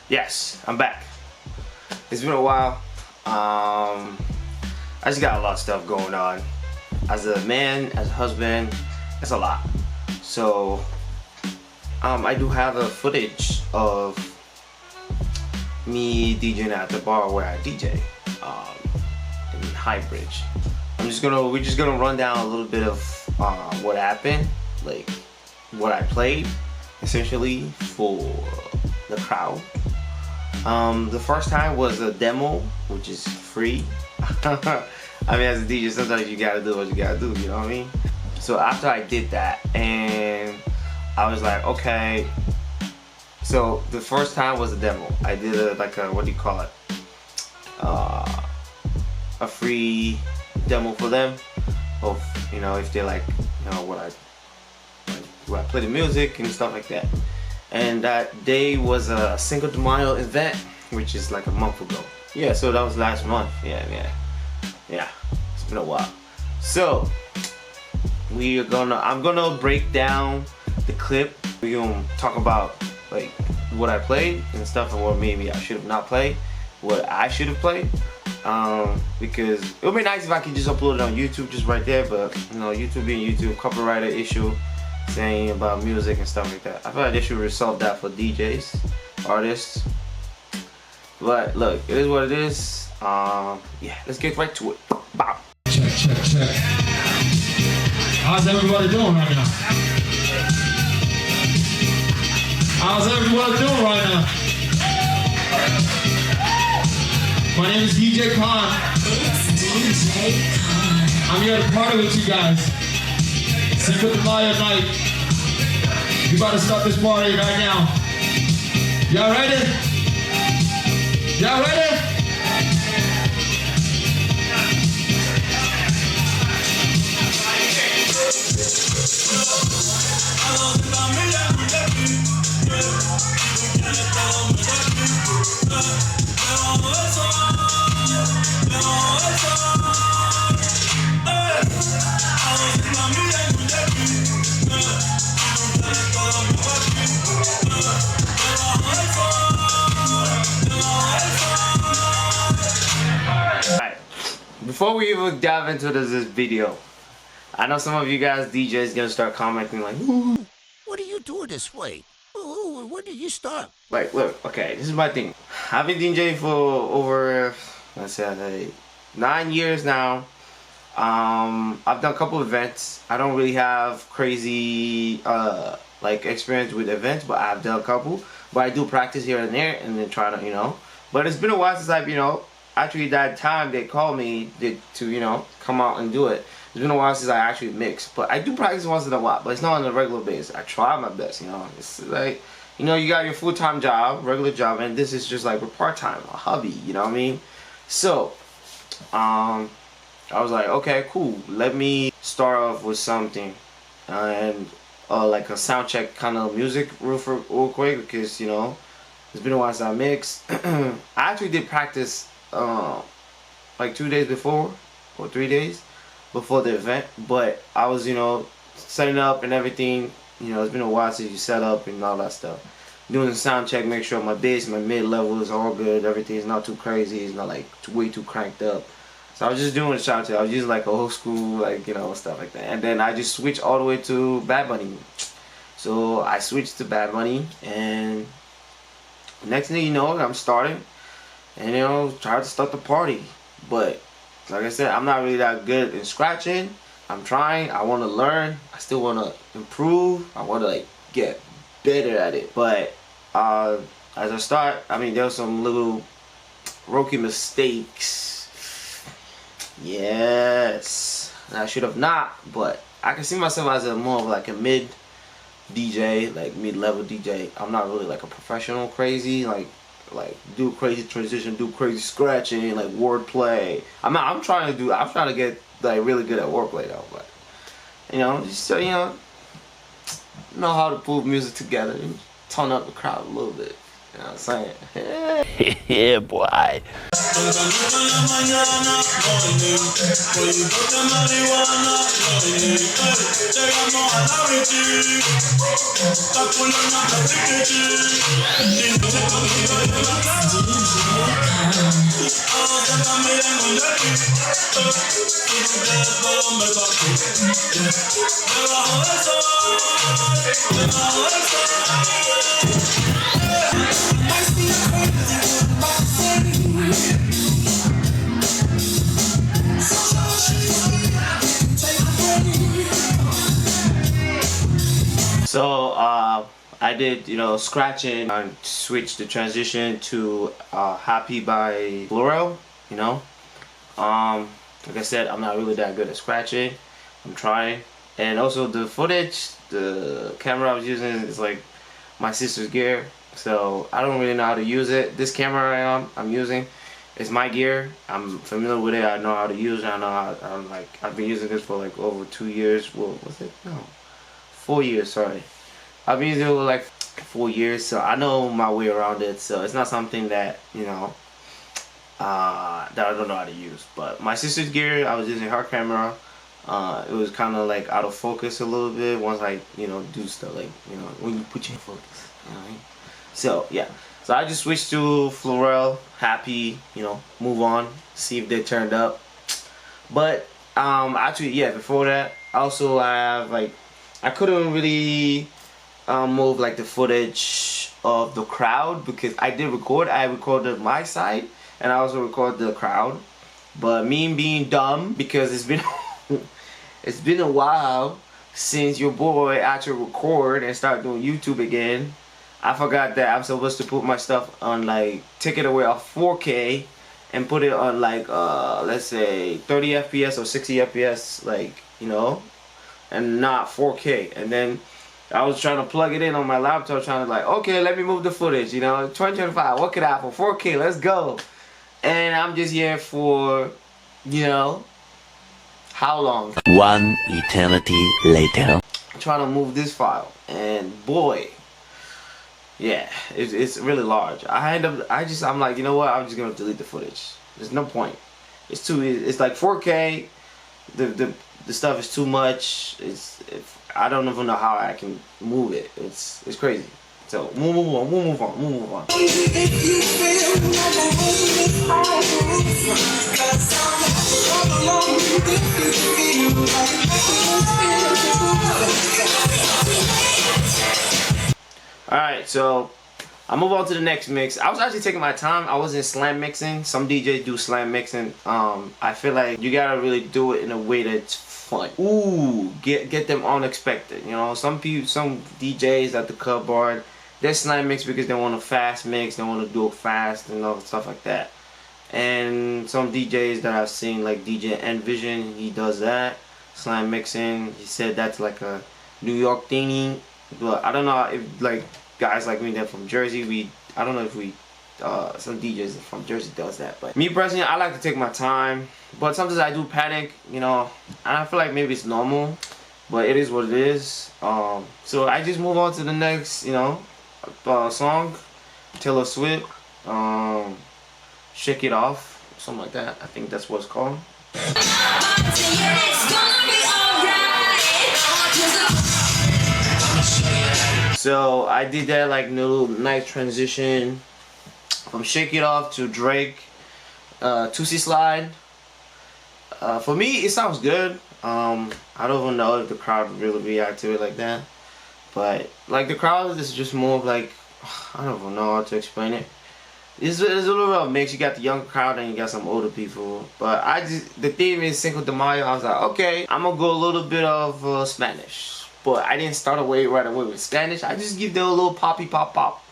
Yes, I'm back. It's been a while. I just got a lot of stuff going on. As a man, as a husband, it's a lot. So, I do have a footage of me DJing at the bar where I DJ in Highbridge. We're just gonna run down a little bit of what happened, like what I played, essentially for the crowd. The first time was a demo, which is free. I mean, as a DJ, sometimes you gotta do what you gotta do, you know what I mean? So after I did that, and I was like, okay. So the first time was a demo. I did what do you call it? A free demo for them of, you know, if they like, you know, where I play the music and stuff like that. And that day was a Cinco de Mayo event, which is like a month ago. Yeah, so that was last month. Yeah. It's been a while. So I'm gonna break down the clip. We're gonna talk about like what I played and stuff, and what maybe I should have not played, what I should have played. Because it would be nice if I could just upload it on YouTube just right there, but you know, YouTube being YouTube, copyright issue saying about music and stuff like that. I feel like they should resolve that for DJs, artists. But look, it is what it is. Yeah, let's get right to it. Bow. Check. How's everybody doing right now? How's everybody doing right now? My name is DJ Khan. It's DJ Khan. I'm here to party with you guys. Cinco de Mayo night. You about to start this party right now. Y'all ready? Y'all ready? Before we even dive into this video, I know some of you guys DJs gonna start commenting like, ooh. What are you doing this way? When did you start? Like, look, okay, this is my thing. I've been DJing for over, let's say, 9 years now. I've done a couple events. I don't really have crazy like experience with events, but I've done a couple. But I do practice here and there, and then try to, you know. But it's been a while since I've, you know, actually that time they called me to, you know, come out and do it. It's been a while since I actually mixed, but I do practice once in a while, but it's not on a regular basis. I try my best, you know. It's like, you know, you got your full-time job, regular job, and this is just like a part-time, a hobby, you know what I mean? So, I was like, okay, cool. Let me start off with something, and like a sound check kind of music real quick, because, you know, it's been a while since I mixed. I actually did practice like 2 days before, or 3 days before the event, but I was, you know, setting up and everything. You know, it's been a while since you set up and all that stuff. Doing the sound check, make sure my bass, my mid level is all good, everything is not too crazy, it's not like way too cranked up. So I was just doing the sound check. I was using like a old school, like, you know, stuff like that. And then I just switched all the way to Bad Bunny. So I switched to Bad Bunny, and next thing you know, I'm starting, and, you know, try to start the party. But like I said, I'm not really that good in scratching. I'm trying. I want to learn. I still want to improve. I want to like get better at it. But as I start, I mean, there were some little rookie mistakes. Yes, and I should have not. But I can see myself as more of like a mid DJ, like mid-level DJ. I'm not really like a professional crazy, like do crazy transition, do crazy scratching, like wordplay. I'm trying to get like really good at wordplay though, but you know, just so you know how to pull music together and turn up the crowd a little bit. You know what I'm saying? Yeah, boy. So I did, you know, scratching and switched the transition to Happy by Florel, you know. Like I said, I'm not really that good at scratching. I'm trying. And also the footage, the camera I was using is like my sister's gear. So I don't really know how to use it. This camera I'm using is my gear. I'm familiar with it. I know how to use it. I know how, I've been using this for like over 2 years. What was it? No. 4 years, sorry. I've been using it for like 4 years, so I know my way around it. So it's not something that, you know, that I don't know how to use. But my sister's gear, I was using her camera. It was kind of like out of focus a little bit once I, you know, do stuff like, you know, when you put your focus, you know what I mean? So yeah, so I just switched to Florel, Happy, you know, move on, see if they turned up. But actually, yeah, before that, also I have like, I couldn't really move like the footage of the crowd because I did record. I recorded my side and I also recorded the crowd. But me being dumb, because it's been it's been a while since your boy actually record and start doing YouTube again. I forgot that I'm supposed to put my stuff on, like, take it away off 4K and put it on like let's say 30 FPS or 60 FPS, like, you know, and not 4K. And then I was trying to plug it in on my laptop, trying to like, okay, let me move the footage, you know, 2025, work it out for 4K, let's go. And I'm just here for, you know, how long? One eternity later. Trying to move this file, and boy, yeah, it's really large. I'm like, you know what, I'm just gonna delete the footage. There's no point. It's like 4K. The stuff is too much. I don't even know how I can move it. It's crazy. So we'll move on. Alright, so I'll move on to the next mix. I was actually taking my time. I wasn't slam mixing. Some DJs do slam mixing. I feel like you gotta really do it in a way that's fun. Ooh, get them unexpected. You know, some DJs at the club bar, they slam mix because they want a fast mix. They want to do it fast and all stuff like that. And some DJs that I've seen, like DJ Envision, he does that slam mixing. He said that's like a New York thingy. But I don't know if like guys like me that from Jersey, I don't know if some DJs from Jersey does that. But me personally, I like to take my time. But sometimes I do panic, you know. And I feel like maybe it's normal, but it is what it is. So I just move on to the next, you know, song, Taylor Swift, Shake It Off, something like that. I think that's what it's called. So I did that like little nice transition from Shake It Off to Drake, Tootsie Slide. For me, it sounds good. I don't even know if the crowd really react to it like that, but like the crowd is just more of like, I don't even know how to explain it. It's a little bit of a mix. You got the young crowd and you got some older people. But the theme is Cinco de Mayo. I was like, okay, I'm gonna go a little bit of Spanish. But I didn't start right away with Spanish. I just give them a little poppy pop,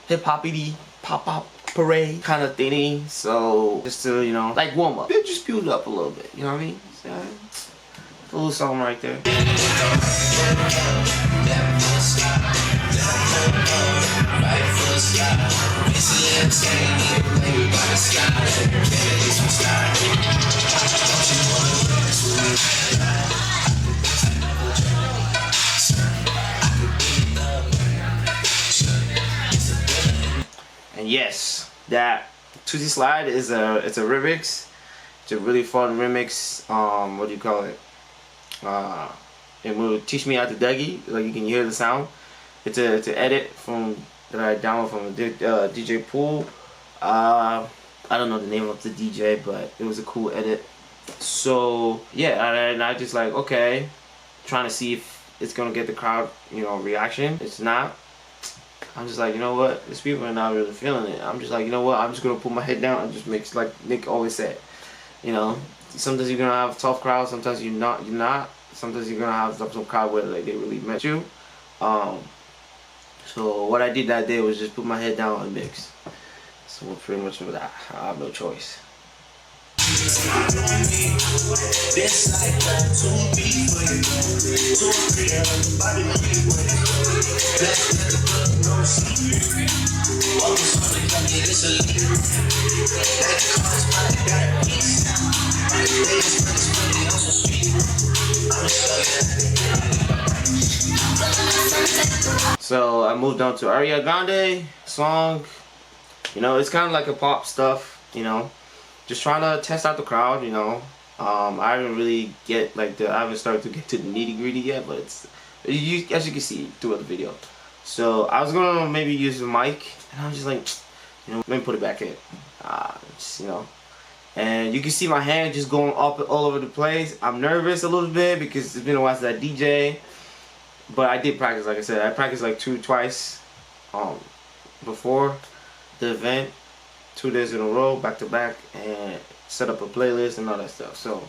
hip hoppity pop parade kind of thingy. So just to, you know, like warm up. It just build up a little bit. You know what I mean? So, a little song right there. yes, that Tuesday Slide is it's a remix. It's a really fun remix. What do you call it? It will teach me how to Dougie. Like, you can hear the sound. It's an edit from that I downloaded from DJ Pool. I don't know the name of the DJ, but it was a cool edit. So yeah, and I just like, okay, trying to see if it's gonna get the crowd, reaction. It's not. I'm just like, you know what? These people are not really feeling it. I'm just like, you know what? I'm just gonna put my head down and just make, like Nick always said, sometimes you're gonna have tough crowds, sometimes you're not. Sometimes you're gonna have some crowd where like they really met you. So what I did that day was just put my head down and mix. So pretty much with that, I have no choice. So I moved on to Ariana Grande song. It's kind of like a pop stuff, just trying to test out the crowd, I haven't really I haven't started to get to the nitty gritty yet, but as you can see throughout the video. So I was gonna maybe use the mic, and I was just like, let me put it back in, and you can see my hand just going up all over the place. I'm nervous a little bit because it's been a while since I DJ, but I did practice. Like I said, I practiced like twice, before the event, 2 days in a row, back to back, and set up a playlist and all that stuff. So,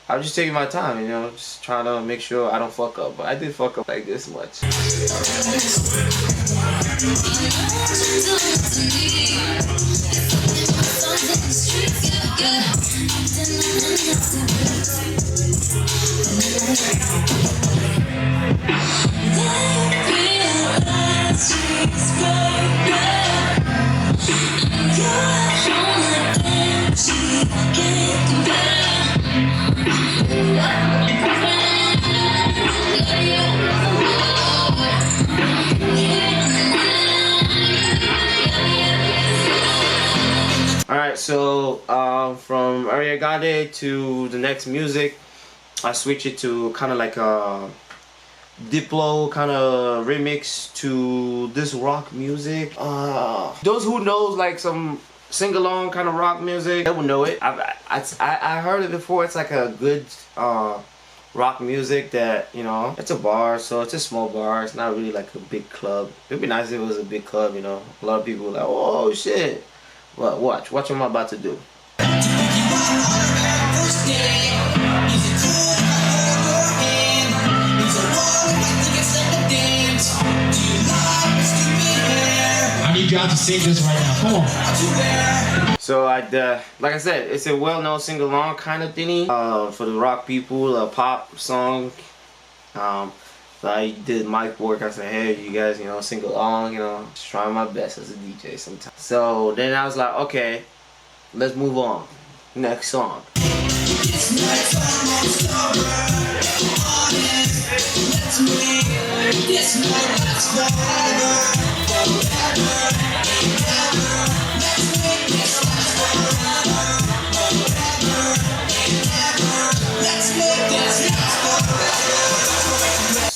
I'm just taking my time, just trying to make sure I don't fuck up. But I did fuck up like this much. Alright, so from Ariana Grande to the next music, I switch it to kind of like a Diplo kind of remix to this rock music. Those who knows like some sing-along kind of rock music, they will know it. I heard it before. It's like a good rock music that, it's a bar, so it's a small bar. It's not really like a big club. It'd be nice if it was a big club, A lot of people were like, oh shit. Well, watch what I'm about to do. I need y'all to sing this right now. Come on. So like I said, it's a well-known sing-along kind of thingy for the rock people, a pop song. So I did mic work. I said, hey, you guys, sing along, just trying my best as a DJ sometimes. So then I was like, okay, let's move on. Next song.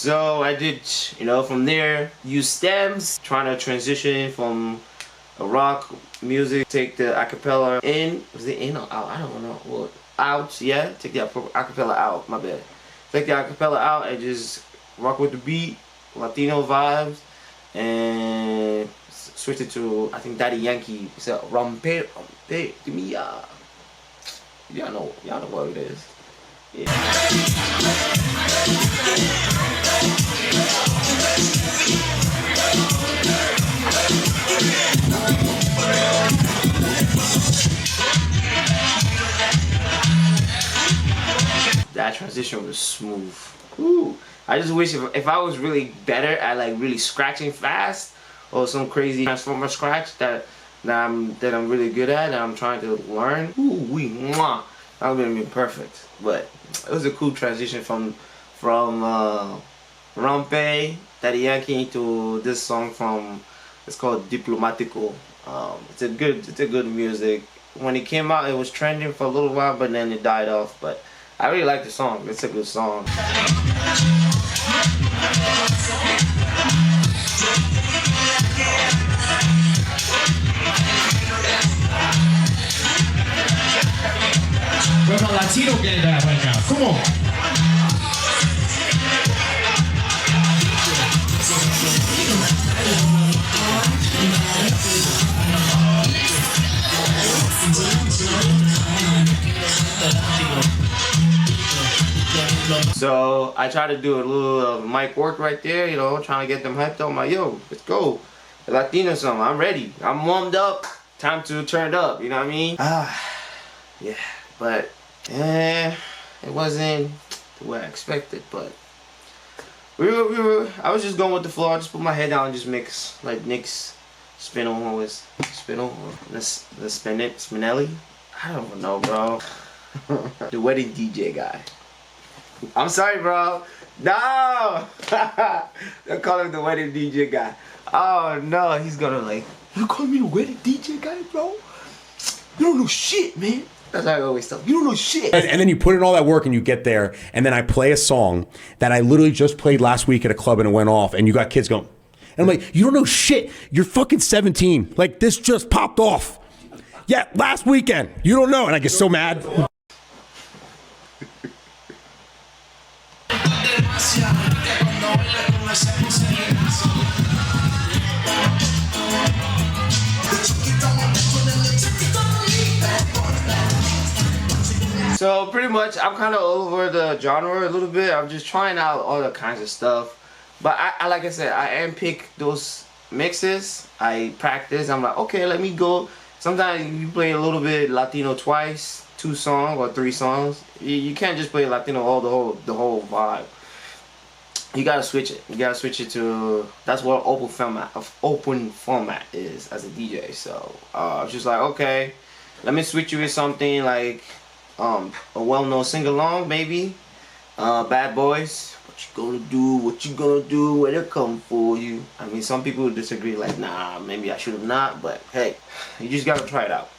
So I did, from there, use stems, trying to transition from a rock music, take the acapella in. Was it in or out? I don't know. Well, out, yeah. Take the acapella out, my bad. Take the acapella out and just rock with the beat, Latino vibes, and switch it to, I think, Daddy Yankee. He said, Rompe, give me, y'all know what it is. Yeah. That transition was smooth. Ooh. I just wish if I was really better at like really scratching fast or some crazy transformer scratch that I'm really good at and I'm trying to learn. Ooh, that would have been perfect. But it was a cool transition from Rompe, Daddy Yankee to this song from It's called Diplomatico. It's a good music. When it came out, it was trending for a little while, but then it died off. But I really like the song. It's a good song. Where's my Latino gang at right now? Come on. So I try to do a little mic work right there, you know, trying to get them hyped up. I'm like, yo, let's go. The Latino song, I'm ready. I'm warmed up. Time to turn it up, you know what I mean? Yeah, but it wasn't the way I expected, but I was just going with the flow. I just put my head down and just mix, like Nick's Spinelli. I don't know, bro. The wedding DJ guy. I'm sorry, bro. No! They call him the wedding DJ guy. Oh, no. He's gonna like, you call me the wedding DJ guy, bro? You don't know shit, man. That's how I always tell. You don't know shit. And then you put in all that work and you get there, and then I play a song that I literally just played last week at a club and it went off, and you got kids going, and I'm like, you don't know shit. You're fucking 17. Like, this just popped off. Yeah, last weekend. You don't know. And I get so mad. So pretty much I'm kind of over the genre a little bit. I'm just trying out all the kinds of stuff. But I like I said, I am pick those mixes. I practice. I'm like, okay, let me go. Sometimes you play a little bit Latino twice, 2 songs or 3 songs. You can't just play Latino all the whole vibe. You gotta switch it. You gotta switch it to, that's what open format is as a DJ. So I was just like, okay, let me switch you with something like a well-known sing-along, maybe. Bad Boys. What you gonna do? What you gonna do when they come for you? I mean, some people disagree, like, nah, maybe I should have not, but hey, you just gotta try it out.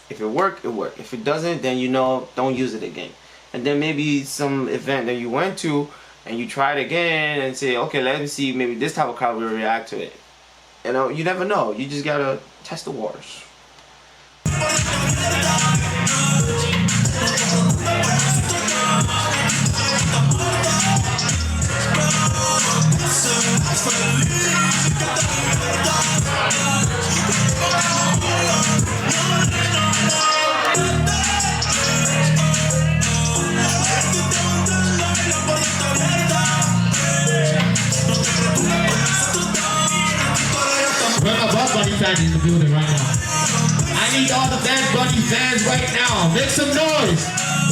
If it work, it work. If it doesn't, then you know, don't use it again. And then maybe some event that you went to and you try it again and say, okay, let me see, maybe this type of crowd will react to it. You know, you never know. You just gotta test the waters. Where my Bad Bunny fans in the building right now? I need all the Bad Bunny fans right now. Make some noise.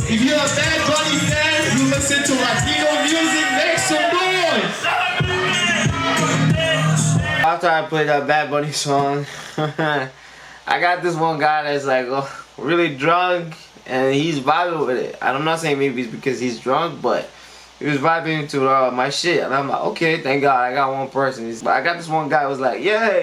If you're a Bad Bunny fan, you listen to Latino music, make some noise. After I played that Bad Bunny song, I got this one guy that's like really drunk and he's vibing with it. I'm not saying maybe it's because he's drunk, but he was vibing to my shit, and I'm like, okay, thank God I got one person. But I got this one guy who was like, yeah,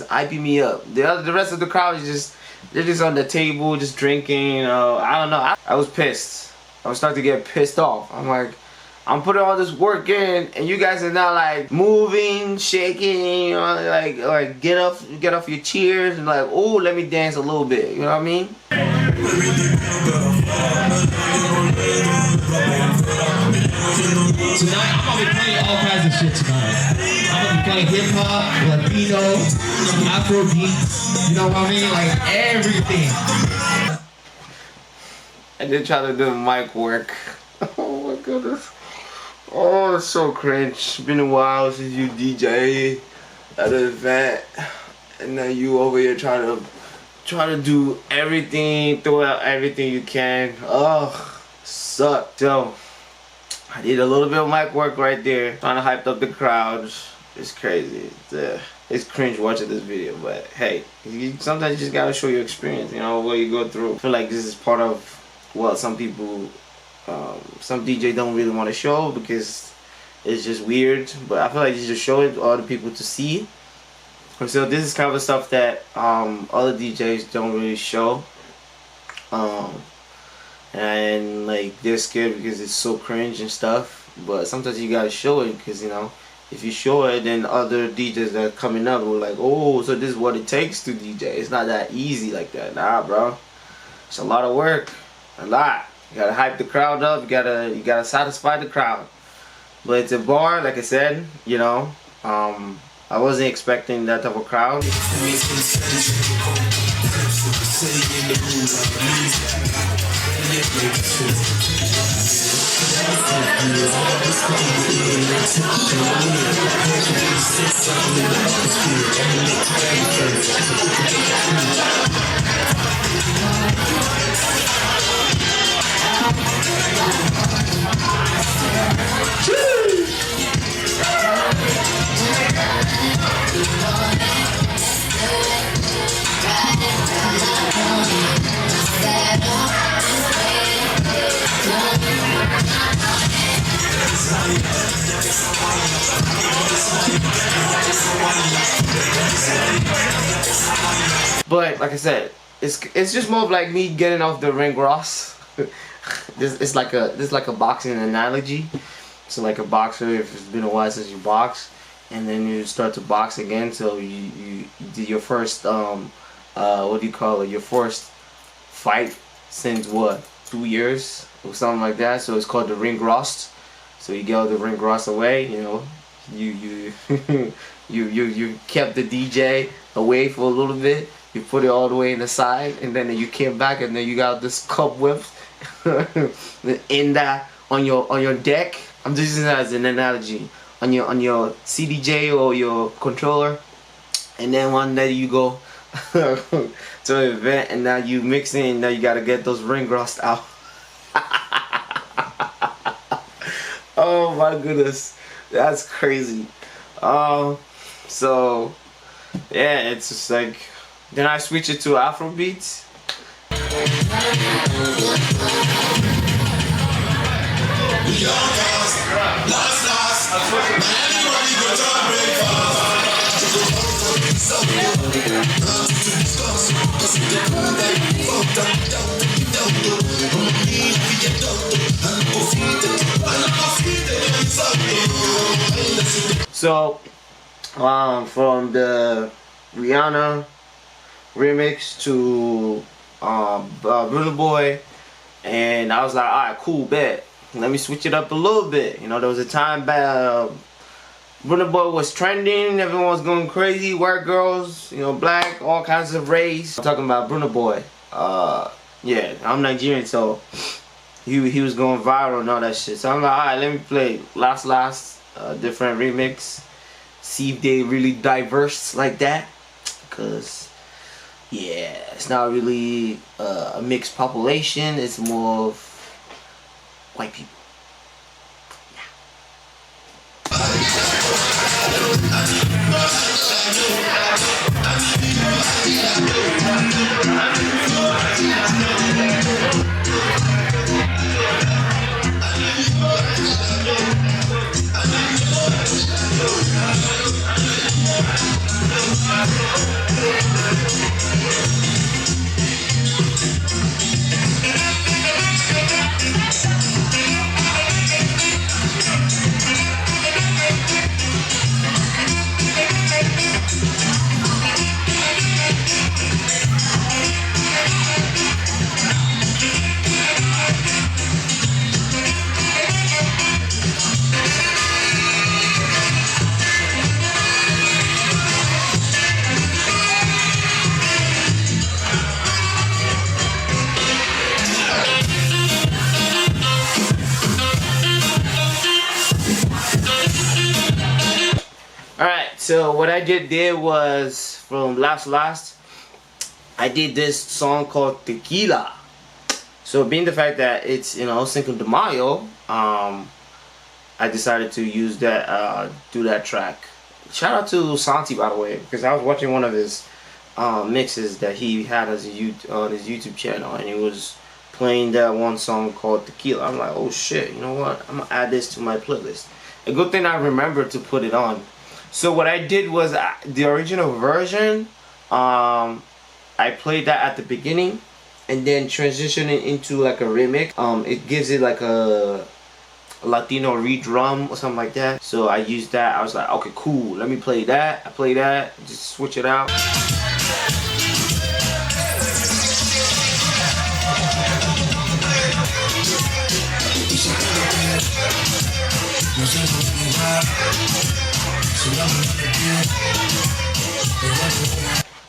hyping me up. The rest of the crowd is they're just on the table, just drinking. I don't know. I was pissed. I was starting to get pissed off. I'm like, I'm putting all this work in, and you guys are now like moving, shaking, you know, like get off your chairs and like, oh, let me dance a little bit. You know what I mean? Tonight, I'm gonna be playing all kinds of shit tonight. I'm gonna be playing hip hop, Latino, Afro beats, you know what I mean? Like everything. I did try to do mic work. Oh my goodness. Oh, it's so cringe. It's been a while since you DJ at an event, and then you over here try to do everything, throw out everything you can. Oh, suck. So I did a little bit of mic work right there, trying to hype up the crowd. It's crazy. It's cringe watching this video, but hey, sometimes you just gotta show your experience, you know, what you go through. I feel like this is part of what some people, some DJ don't really want to show because it's just weird. But I feel like you just show it to other people to see. And so this is kind of stuff that other DJs don't really show. And like they're scared because it's so cringe and stuff. But sometimes you gotta show it because you know, if you show it, then other DJs that are coming up will like, oh, so this is what it takes to DJ. It's not that easy like that. Nah, bro. It's a lot of work. A lot. You gotta hype the crowd up. You gotta satisfy the crowd. But it's a bar, like I said. You know, I wasn't expecting that type of crowd. But like I said, it's just more of like me getting off the ring Ross. This like a boxing analogy. So like a boxer, if it's been a while since you box, and then you start to box again. So you did your first what do you call it? Your first fight since what? 2 years or something like that. So it's called the ring rust. So you get all the ring rust away. You know, you you kept the DJ away for a little bit. You put it all the way in the side, and then you came back, and then you got this cobweb in that on your deck. I'm just using that as an analogy on your CDJ or your controller, and then one day you go to an event, and now you mix in. Now you gotta get those ring rust out. Oh my goodness, that's crazy. So yeah, it's just like. Then I switch it to Afrobeats. So, from the Rihanna remix to Bruno Boy, and I was like, alright, cool, bet. Let me switch it up a little bit. You know, there was a time back Bruno Boy was trending, everyone was going crazy, white girls, you know, black, all kinds of race. I'm talking about Bruno Boy. Yeah, I'm Nigerian, so he was going viral and all that shit. So I'm like, alright, let me play Last different remix. See if they really diverse like that. Cause yeah, it's not really a mixed population. It's more of white people. Alright, so what I did there was from Last, I did this song called Tequila. So being the fact that it's, you know, Cinco de Mayo, I decided to use that, do that track. Shout out to Santi, by the way, because I was watching one of his mixes that he had as on his YouTube channel, and he was playing that one song called Tequila. I'm like, oh shit, you know what? I'm gonna add this to my playlist. A good thing I remembered to put it on. So what I did was the original version. I played that at the beginning, and then transitioned it into like a remix. It gives it like a Latino re-drum or something like that. So I used that. I was like, okay, cool. Let me play that. I play that. Just switch it out.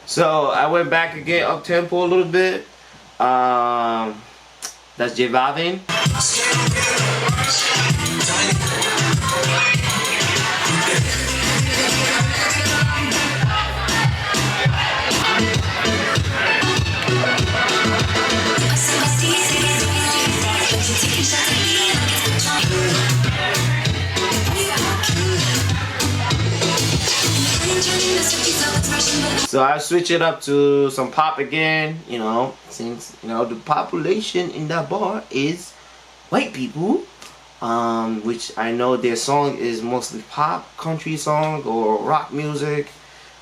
So I went back again up tempo a little bit. That's Djing. So I switch it up to some pop again, you know, since you know the population in that bar is white people, which I know their song is mostly pop, country song, or rock music.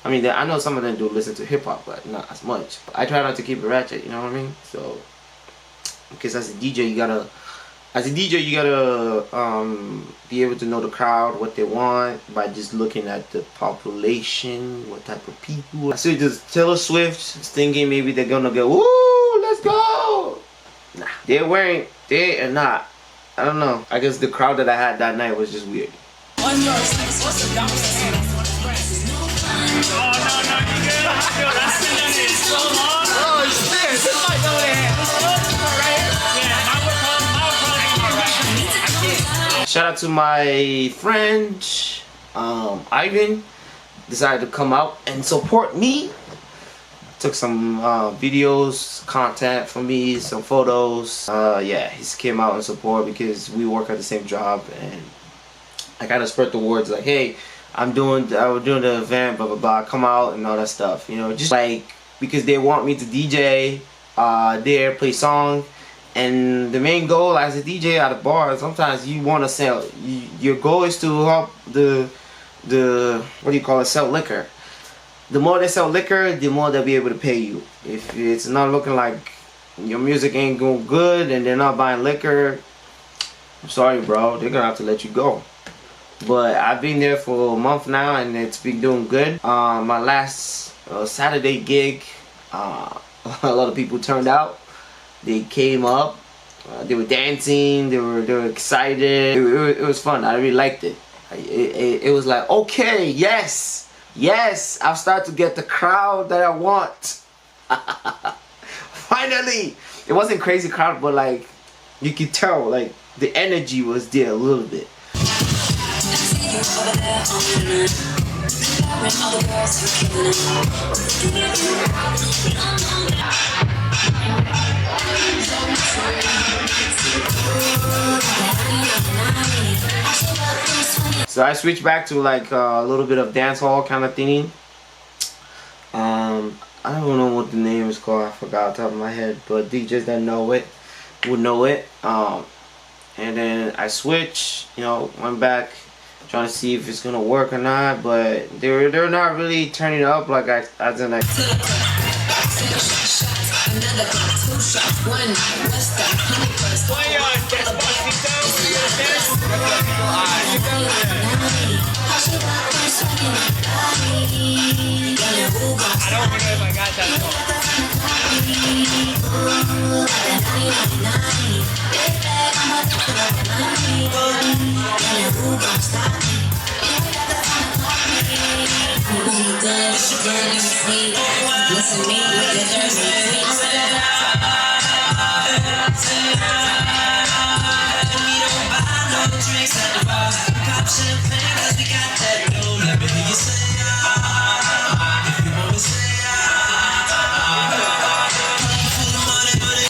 I mean, I know some of them do listen to hip hop, but not as much. I try not to keep it ratchet, you know what I mean? So, because as a DJ, you gotta be able to know the crowd, what they want, by just looking at the population, what type of people. I see just Taylor Swift thinking maybe they're gonna go, woo, let's go. Nah, they are not. I don't know. I guess the crowd that I had that night was just weird. Shout out to my friend Ivan, decided to come out and support me. Took some videos, content for me, some photos. Yeah, he came out and support because we work at the same job, and I kind of spread the words like, hey, I was doing the event, blah blah blah, come out and all that stuff. You know, just like because they want me to DJ there, play songs. And the main goal as a DJ at a bar, sometimes you want to sell. Your goal is to help the what do you call it, sell liquor. The more they sell liquor, the more they'll be able to pay you. If it's not looking like your music ain't going good and they're not buying liquor, I'm sorry, bro. They're gonna have to let you go. But I've been there for a month now, and it's been doing good. My last Saturday gig, a lot of people turned out. They came up, they were dancing, they were excited. It was fun. I really liked it. It was like, okay, yes, I'll start to get the crowd that I want. Finally, it wasn't crazy crowd, but like you could tell, like the energy was there a little bit. So I switched back to like a little bit of dance hall kind of thingy. I don't know what the name is called. I forgot off the top of my head, but DJs that know it would know it. And then I switched, you know, went back trying to see if it's gonna work or not, but they're not really turning up like as in like. I don't know if I got that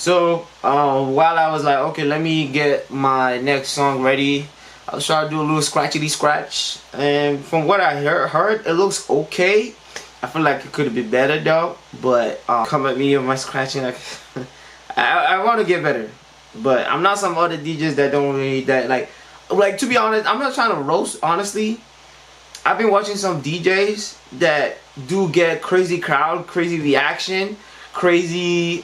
So while I was like, okay, let me get my next song ready, I was trying to do a little scratchity scratch, and from what I heard, it looks okay. I feel like it could have been better though, but come at me with my scratching, like I want to get better, but I'm not some other DJs that don't really like. like, to be honest, I'm not trying to roast, honestly. I've been watching some DJs that do get crazy crowd, crazy reaction, crazy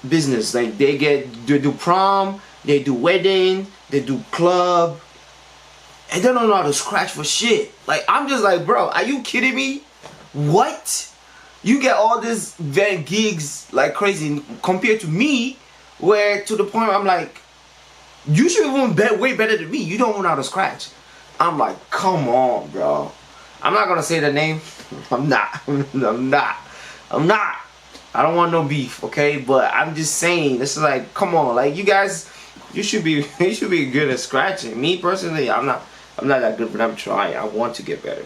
business. Like they do prom, they do wedding, they do club, and they don't know how to scratch for shit. Like I'm just like, bro, are you kidding me? What? You get all these event gigs like crazy compared to me, where to the point where I'm like, you should even bet way better than me. You don't know how to scratch. I'm like, come on, bro. I'm not gonna say the name. I'm not. I don't want no beef, okay? But I'm just saying, this is like, come on, like you guys, you should be good at scratching. Me personally, I'm not that good, but I'm trying. I want to get better.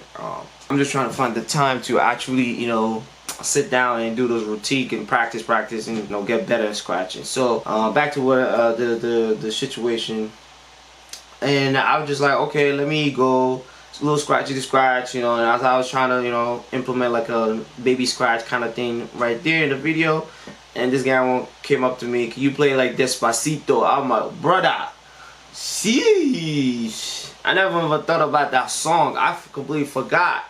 I'm just trying to find the time to actually, you know, sit down and do those routine and practice and, you know, get better at scratching. So back to what the situation. And I was just like, okay, let me go a little scratchy to scratch, you know, and as I was trying to, you know, implement like a baby scratch kind of thing right there in the video, and this guy came up to me, can you play like Despacito? I'm like, brother, sheesh. I never even thought about that song. I completely forgot.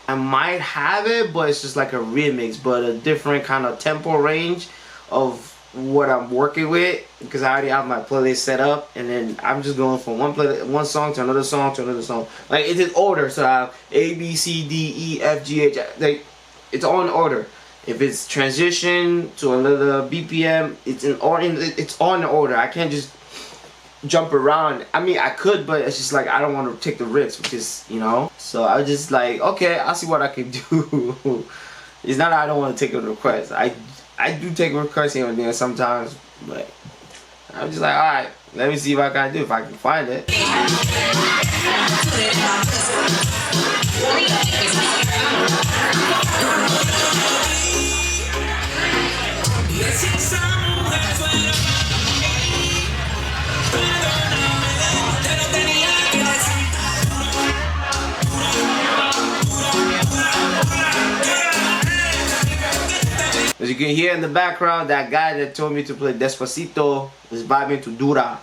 I might have it, but it's just like a remix, but a different kind of tempo range of what I'm working with, because I already have my playlist set up, and then I'm just going from one song to another song to another song. Like it's in order, so I have A, B, C, D, E, F, G, H. Like it's all in order. If it's transition to another BPM, it's in order. It's all in order. I can't just jump around. I mean, I could, but it's just like I don't want to take the risk because, you know. So I was just like, okay, I'll see what I can do. It's not that I don't want to take a request. I do take requests here and there sometimes, but I'm just like, alright, let me see what I can do if I can find it. As you can hear in the background, that guy that told me to play Despacito was vibing to Dura.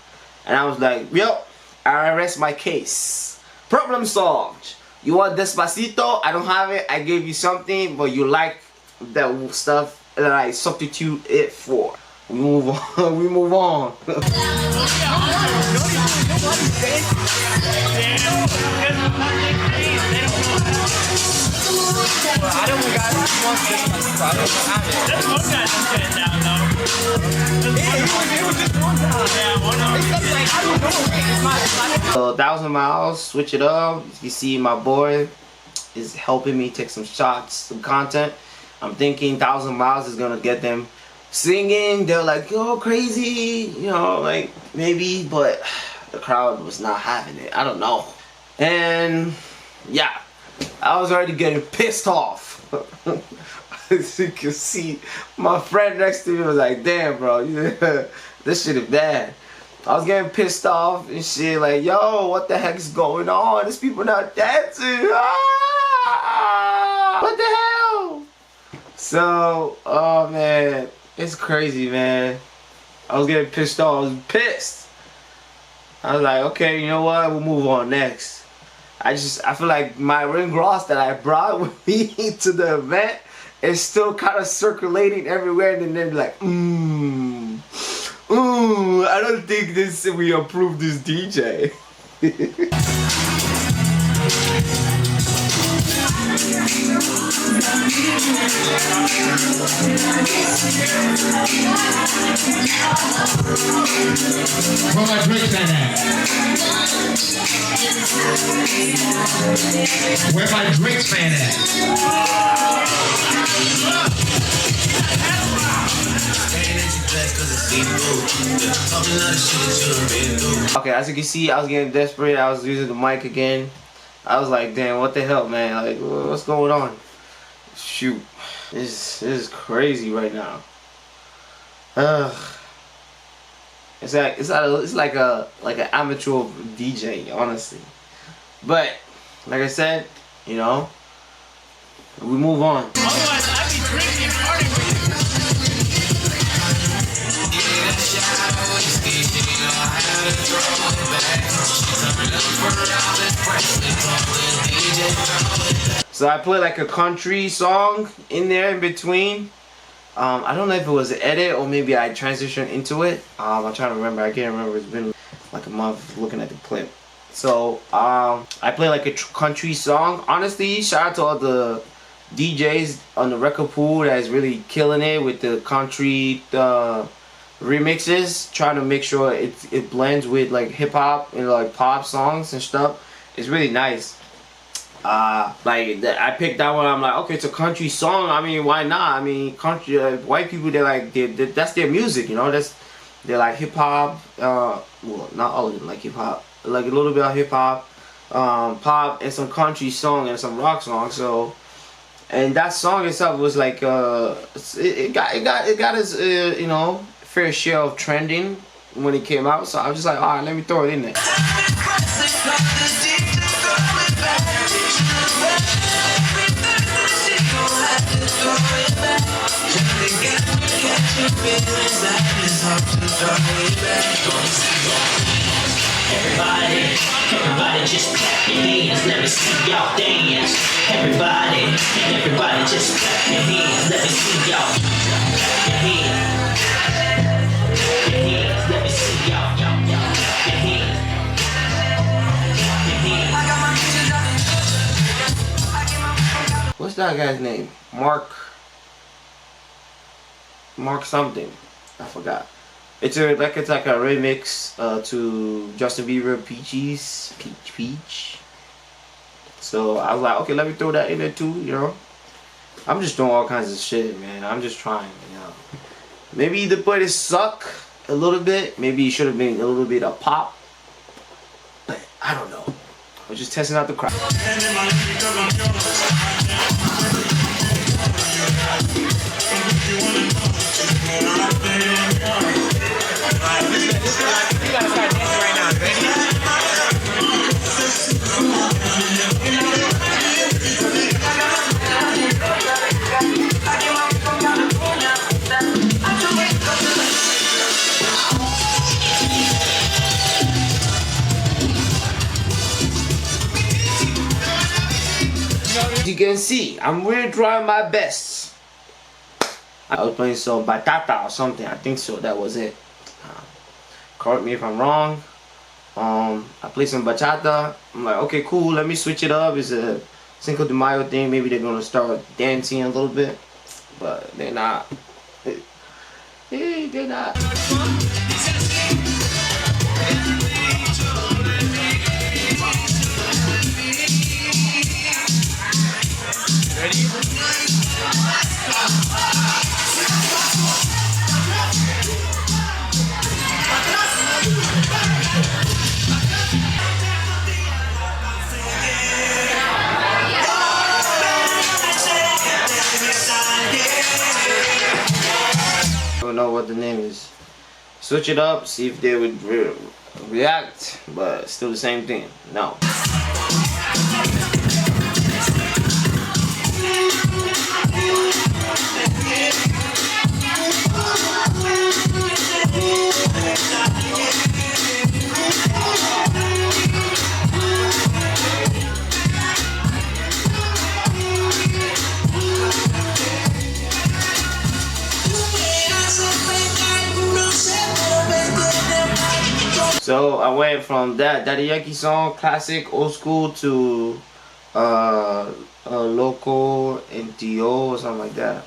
And I was like, yo, I rest my case. Problem solved. You want Despacito? I don't have it. I gave you something, but you like that stuff that I substitute it for. We move on. We move on. I don't think I want this one, so I don't have it. This one guy just getting down though. It was just one time. Yeah, one time. It's like, I don't know. It's my 1,000 miles, switch it up. You see my boy is helping me take some shots, some content. I'm thinking 1,000 miles is gonna get them singing. They're like, yo, crazy, you know, like maybe, but the crowd was not having it. I don't know. And yeah, I was already getting pissed off. As you can see, my friend next to me was like, damn, bro, this shit is bad. I was getting pissed off and shit, like, yo, what the heck is going on? These people not dancing. Ah! What the hell? So, oh man, it's crazy, man. I was getting pissed off. I was pissed. I was like, okay, you know what? We'll move on next. I feel like my ring gloss that I brought with me to the event is still kind of circulating everywhere, and then like, I don't think we approve this DJ. Where my Drake fan at? Where my Drake's fan at? Okay, as you can see, I was getting desperate. I was using the mic again. I was like, damn, what the hell, man? Like, what's going on? Shoot, this is crazy right now. It's like an amateur DJ, honestly. But like I said, you know, we move on. otherwise, I'd be drinking and partying with you. So I put like a country song in there in between. I don't know if it was an edit or maybe I transitioned into it. I'm trying to remember. I can't remember. It's been like a month looking at the clip. So I play like a country song. Honestly, shout out to all the DJs on the record pool that's really killing it with the country remixes. Trying to make sure it blends with like hip hop and like pop songs and stuff. It's really nice. I picked that one. I'm like, okay, it's a country song. I mean, why not? I mean, country white people, that's their music, you know. They're like hip hop. Well, not all of them like hip hop. Like a little bit of hip hop, pop, and some country song and some rock song. So, and that song itself was like it got its you know, fair share of trending when it came out. So I was just like, all right, let me throw it in there. Everybody just clap your hands, let me see y'all dance. Everybody just clap your hands, let me see y'all clap your hands. Your hands, let me see y'all clap your hands. What's that guy's name? Mark something. I forgot. It's like a remix to Justin Bieber Peach. So I was like, okay, let me throw that in there too, you know. I'm just doing all kinds of shit, man. I'm just trying, you know. Maybe the play suck a little bit. Maybe it should have been a little bit of pop. But I don't know. I was just testing out the crowd. You gotta start dancing right now, baby. As you can see, I'm really trying my best. I was playing some batata or something. I think so. That was it. Correct me if I'm wrong. I played some bachata. I'm like, okay, cool. Let me switch it up. It's a Cinco de Mayo thing. Maybe they're gonna start dancing a little bit, but they're not. They're not. I don't know what the name is. Switch it up, see if they would react, but still the same thing. No. So I went from that Daddy Yankee song, classic, old school, to local NTO or something like that.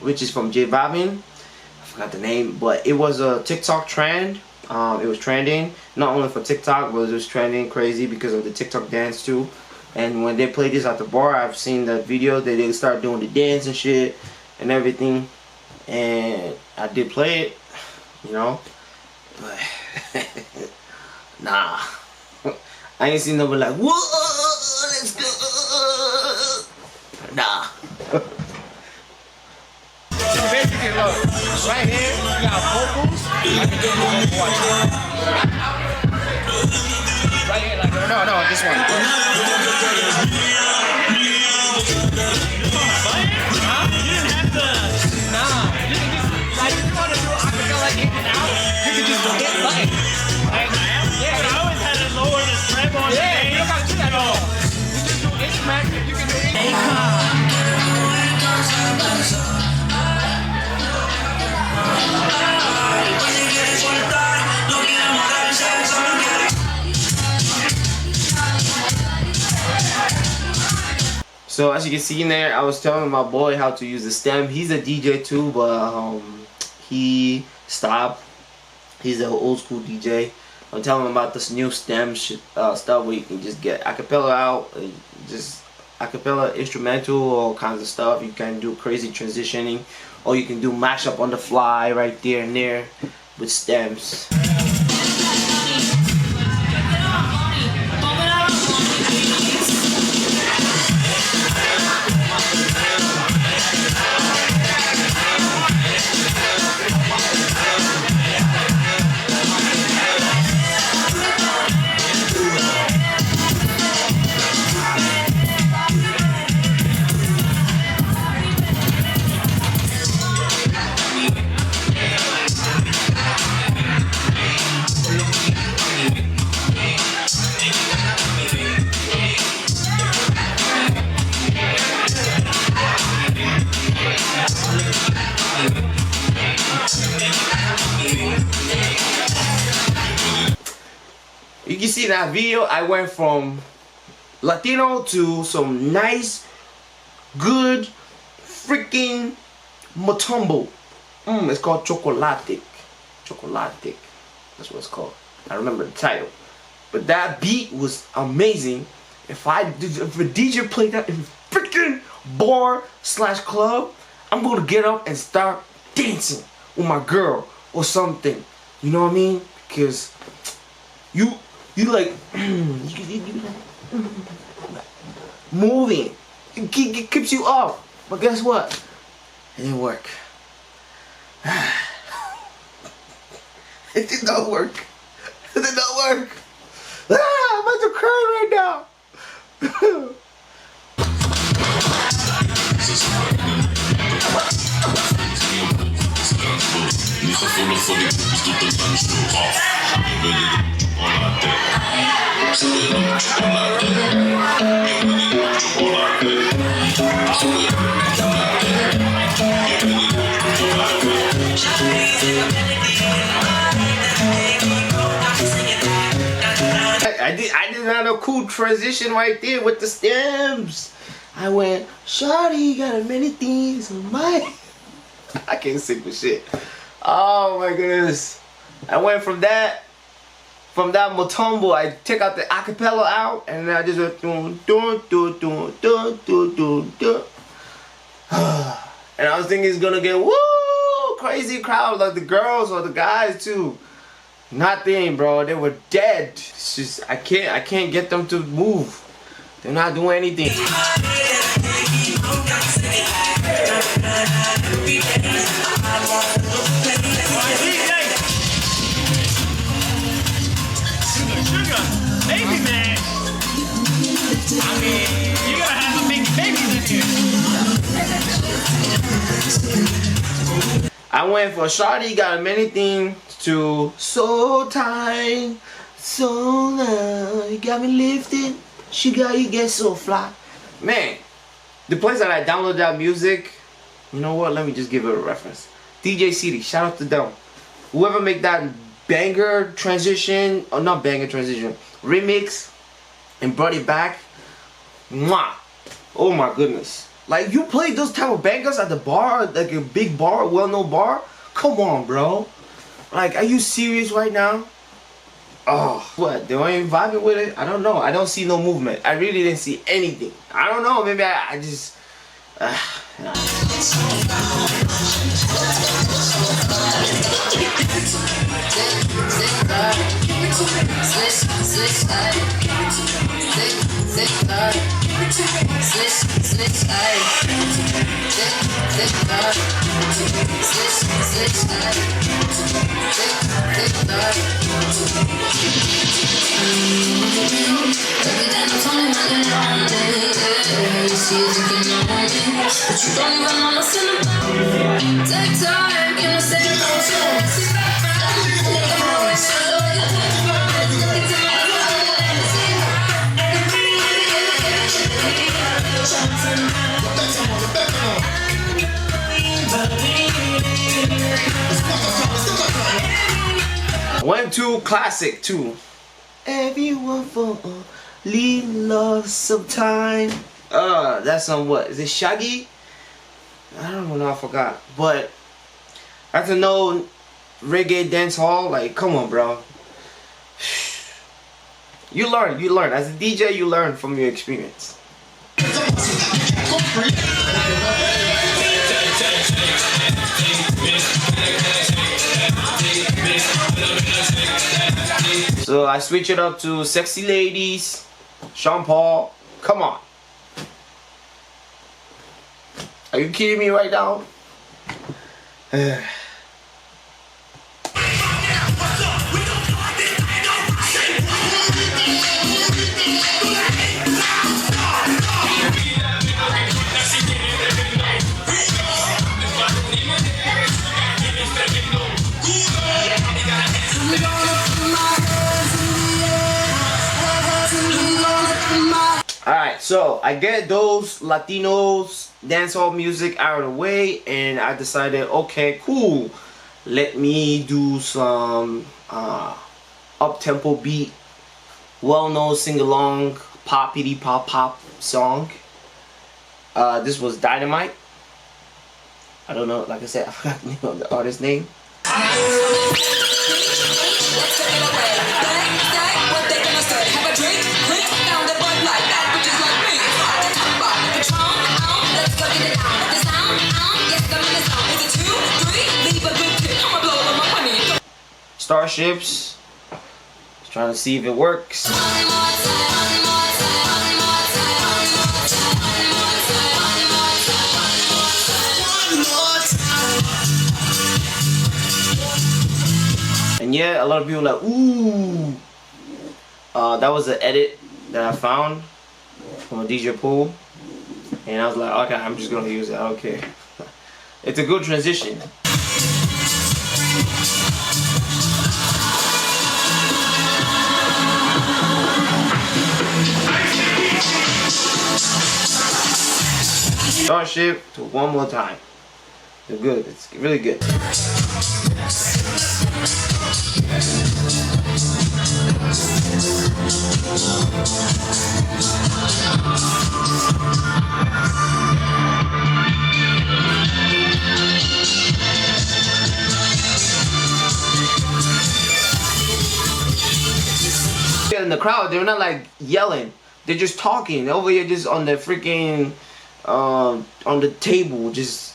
Which is from J Balvin. I forgot the name, but it was a TikTok trend It was trending, not only for TikTok, but it was trending crazy because of the TikTok dance too. And when they play this at the bar, I've seen that video that they start doing the dance and shit and everything. And I did play it, you know, but nah, I ain't seen nobody like, whoa, let's go, nah. So basically, look, right here, you got vocals. I can do the vocal watch. Right here, like, no, this one. Huh? You didn't have to. Nah, you can just, like, if you want to do acapella in and out, you can just hit button. Like, yeah, but I always had to lower the strap on. Yeah, you don't gotta do that at all. You just do instrument, you can do it. So as you can see in there, I was telling my boy how to use the stem. He's a DJ too, but he stopped. He's an old school DJ. I'm telling him about this new stem stuff where you can just get acapella out, just acapella instrumental, all kinds of stuff. You can do crazy transitioning, or you can do mashup on the fly right there and there with stems. You can see in that video, I went from Latino to some nice, good, freaking Motumbo. It's called Chocolatic. Chocolatic. That's what it's called. I remember the title. But that beat was amazing. If a DJ played that in freaking bar / club, I'm gonna get up and start dancing with my girl or something. You know what I mean? Because you like moving. It keeps you up. But guess what? It didn't work. It did not work. It did not work. I'm about to cry right now. I did not a cool transition right there with the stems. I went, Shawty got many things on my. I can't sing for shit. Oh my goodness. I went from that Motumbo, I took out the acapella out, and then I just went dun dun dun dun dun dun dun dun. And I was thinking it's gonna get woo crazy crowd, like the girls or the guys too. Nothing, bro. They were dead. It's just I can't get them to move. They're not doing anything. Baby man. I mean, you gotta have a big baby in here. I went for Shawty got many things to so tight, so low, you got me lifted, she got you get so fly. Man, the place that I downloaded that music, you know what, let me just give it a reference. DJ City, shout out to them. Whoever make that banger transition, or not banger transition, remix and brought it back, mwah. Oh my goodness. Like, you play those type of bangers at the bar, like a big bar, well-known bar? Come on, bro. Like, are you serious right now? Oh, what? They weren't even vibing with it? I don't know. I don't see no movement. I really didn't see anything. I don't know. Maybe I just... Went to classic too. Everyone for lost some time. That's on what? Is it Shaggy? I don't know, I forgot. But that's a no reggae dance hall. Like, come on, bro. You learn. As a DJ, you learn from your experience. So I switch it up to Sexy Ladies, Sean Paul. Come on. Are you kidding me right now? Alright, so I get those Latinos dancehall music out of the way, and I decided, okay, cool, let me do some up-tempo beat, well-known sing-along poppity pop pop song. This was Dynamite. I don't know, like I said, I forgot the name of the artist's name. Starships. Just trying to see if it works. And yeah, a lot of people are like, ooh. That was an edit that I found from a DJ pool. And I was like, okay, I'm just gonna use it, I don't care. It's a good transition. Starship to one more time. It's good, it's really good. In the crowd, they're not like yelling, they're just talking over here, just on the freaking on the table, just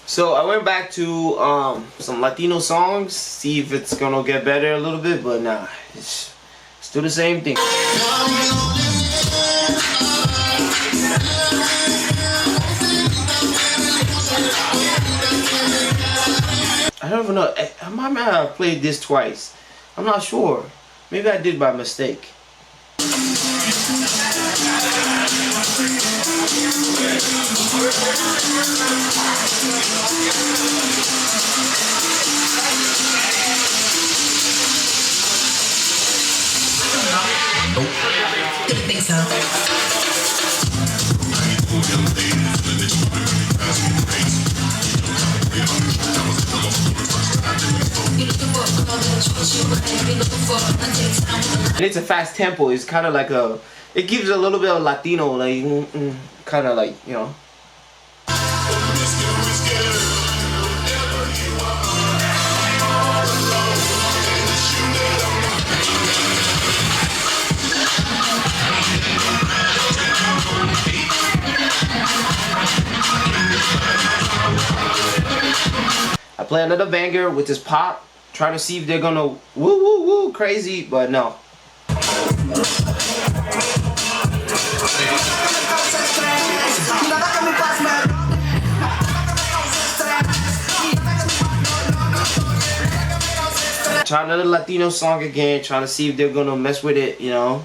so I went back to some Latino songs, see if it's gonna get better a little bit, but nah, it's still the same thing. I don't even know, I might have played this twice. I'm not sure. Maybe I did by mistake. Nope. Didn't think so. And it's a fast tempo. It's kind of like a, it gives a little bit of Latino, like kind of like, you know. I play another banger with this pop, trying to see if they're gonna woo woo woo crazy, but no. Try another Latino song again, trying to see if they're gonna mess with it, you know.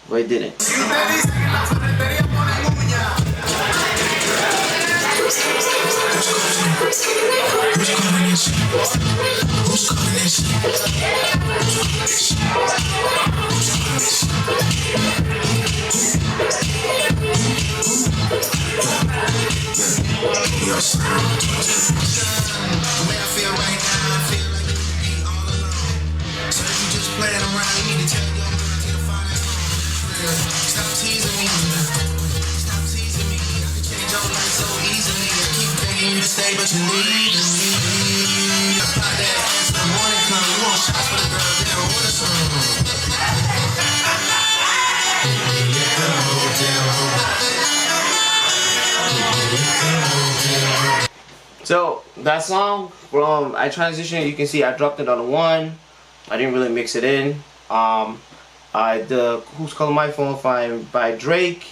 But it didn't. So that song from I transitioned, you can see I dropped it on a 1. I didn't really mix it in. The Who's Calling My Phone by Drake,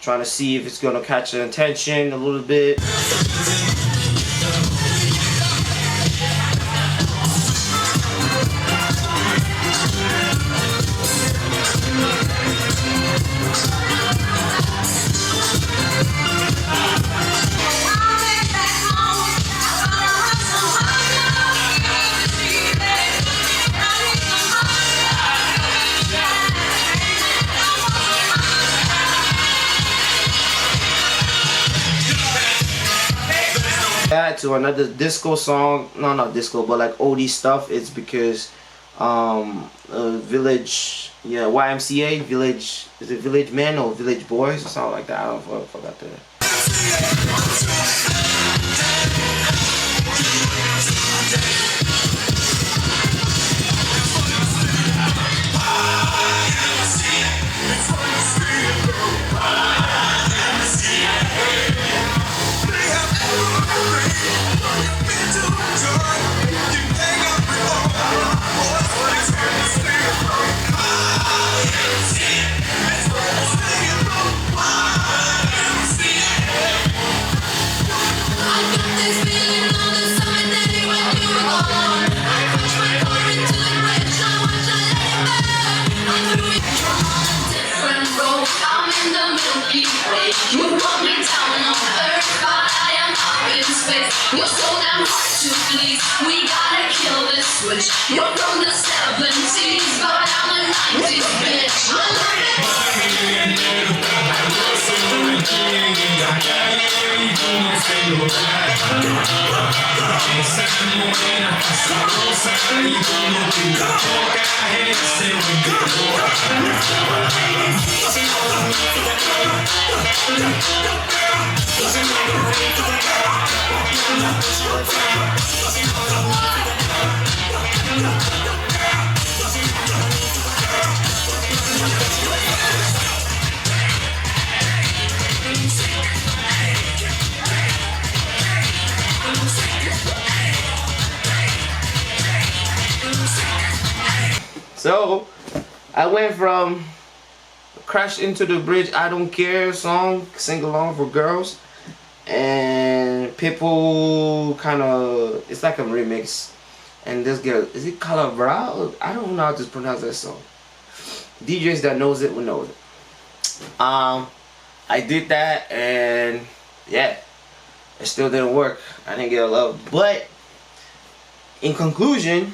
trying to see if it's gonna catch the attention a little bit. To another disco song, no, not disco, but like oldie stuff. It's because Village, yeah, YMCA, Village, is it Village Men or Village Boys or something like that? I don't know, I forgot that. You're so damn hard to please. We gotta kill this switch. You're from the 70s, but I'm a 90s bitch. I love it. So I went from Crash Into the Bridge, I Don't Care song, sing along for girls, and people kind of, it's like a remix. And this girl, is it Calabra? I don't know how to pronounce that song. DJs that knows it will know it. I did that, and yeah, it still didn't work. I didn't get a love. But in conclusion,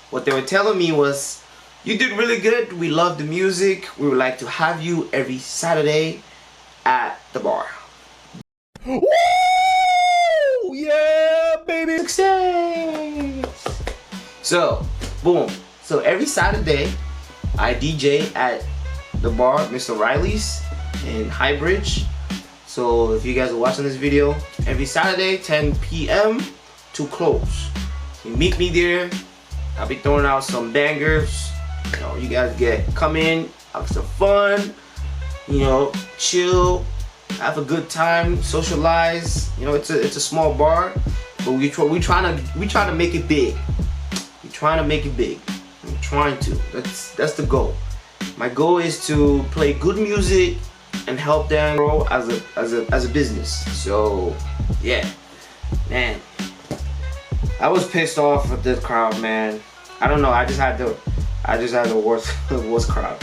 what they were telling me was, you did really good. We love the music. We would like to have you every Saturday at the bar. Woo! Yeah, baby. Success! So, boom. So every Saturday, I DJ at the bar, Mr. Riley's in Highbridge. So if you guys are watching this video, every Saturday, 10 p.m. to close. You meet me there. I'll be throwing out some bangers. You know, you guys come in, have some fun. You know, chill, have a good time, socialize. You know, it's a small bar, but we trying to make it big. We trying to make it big. I'm trying to. That's the goal. My goal is to play good music and help them grow as a business. So yeah, man, I was pissed off at this crowd, man. I don't know. I just had the worst crowd.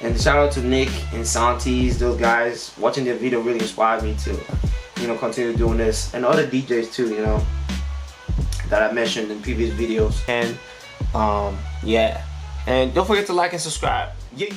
And shout out to Nick and Santis, those guys. Watching their video really inspired me to, you know, continue doing this. And other DJs too, you know, that I mentioned in previous videos. And yeah. And don't forget to like and subscribe. Yeah.